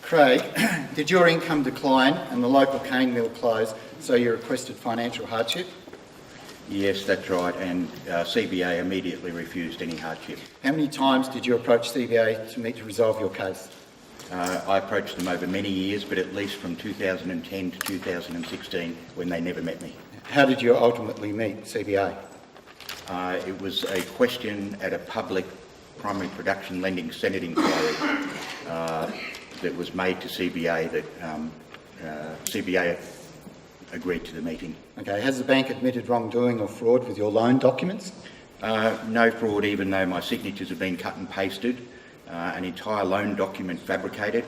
Craig, did your income decline and the local cane mill close, so you requested financial hardship? Yes, that's right, and CBA immediately refused any hardship. How many times did you approach CBA to meet to resolve your case? I approached them over many years, but at least from 2010 to 2016, when they never met me. How did you ultimately meet CBA? It was a question at a public primary production lending Senate inquiry that was made to CBA that CBA agreed to the meeting. Okay, has the bank admitted wrongdoing or fraud with your loan documents? No fraud, even though my signatures have been cut and pasted, an entire loan document fabricated,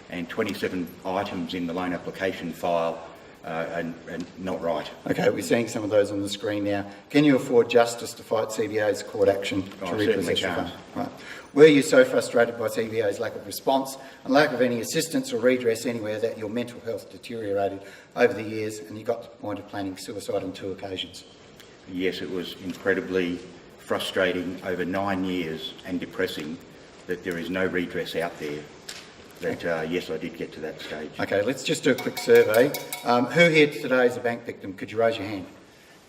and 27 items in the loan application file and not right. Okay, we're seeing some of those on the screen now. Can you afford justice to fight CBA's court action to repossess your funds? Right. Were you so frustrated by CBA's lack of response and lack of any assistance or redress anywhere that your mental health deteriorated over the years and you got to the point of planning suicide on 2 occasions? Yes, it was incredibly frustrating over 9 years and depressing that there is no redress out there. That yes, I did get to that stage. Okay, let's just do a quick survey. Who here today is a bank victim? Could you raise your hand?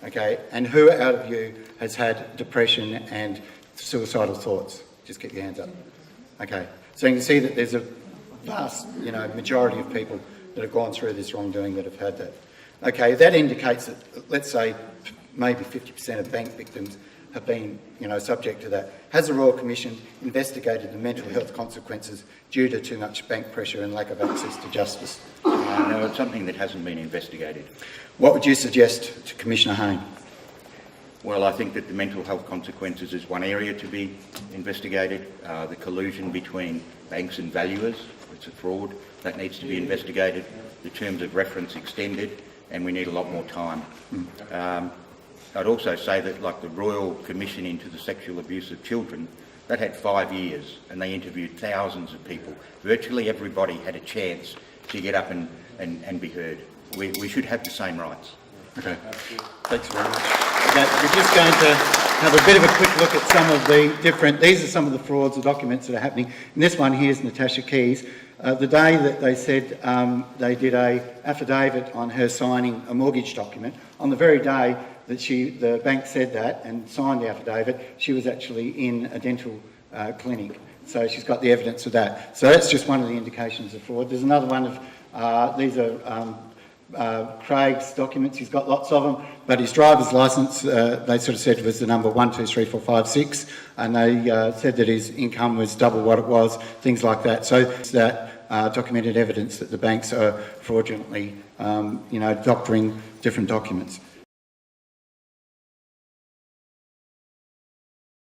Okay, and who out of you has had depression and suicidal thoughts? Just keep your hands up. Okay, so you can see that there's a vast, majority of people that have gone through this wrongdoing that have had that. Okay, that indicates that, let's say, maybe 50% of bank victims have been, subject to that. Has the Royal Commission investigated the mental health consequences due to too much bank pressure and lack of access to justice? No, it's something that hasn't been investigated. What would you suggest to Commissioner Hayne? Well, I think that the mental health consequences is one area to be investigated. The collusion between banks and valuers, it's a fraud, that needs to be investigated. The terms of reference extended, and we need a lot more time. I'd also say that, like the Royal Commission into the Sexual Abuse of Children, that had 5 years and they interviewed thousands of people. Virtually everybody had a chance to get up and be heard. We should have the same rights. Okay, thanks very much. Okay, we're just going to have a bit of a quick look at some of the these are some of the frauds, the documents that are happening. And this one here is Natasha Keys. The day that they said they did an affidavit on her signing a mortgage document, on the very day that the bank said that and signed the affidavit, she was actually in a dental clinic. So she's got the evidence of that. So that's just one of the indications of fraud. There's another one of, these are Craig's documents. He's got lots of them, but his driver's licence, they sort of said was the number 1, 2, 3, 4, 5, 6, and they said that his income was double what it was, things like that. So it's that documented evidence that the banks are fraudulently, doctoring different documents.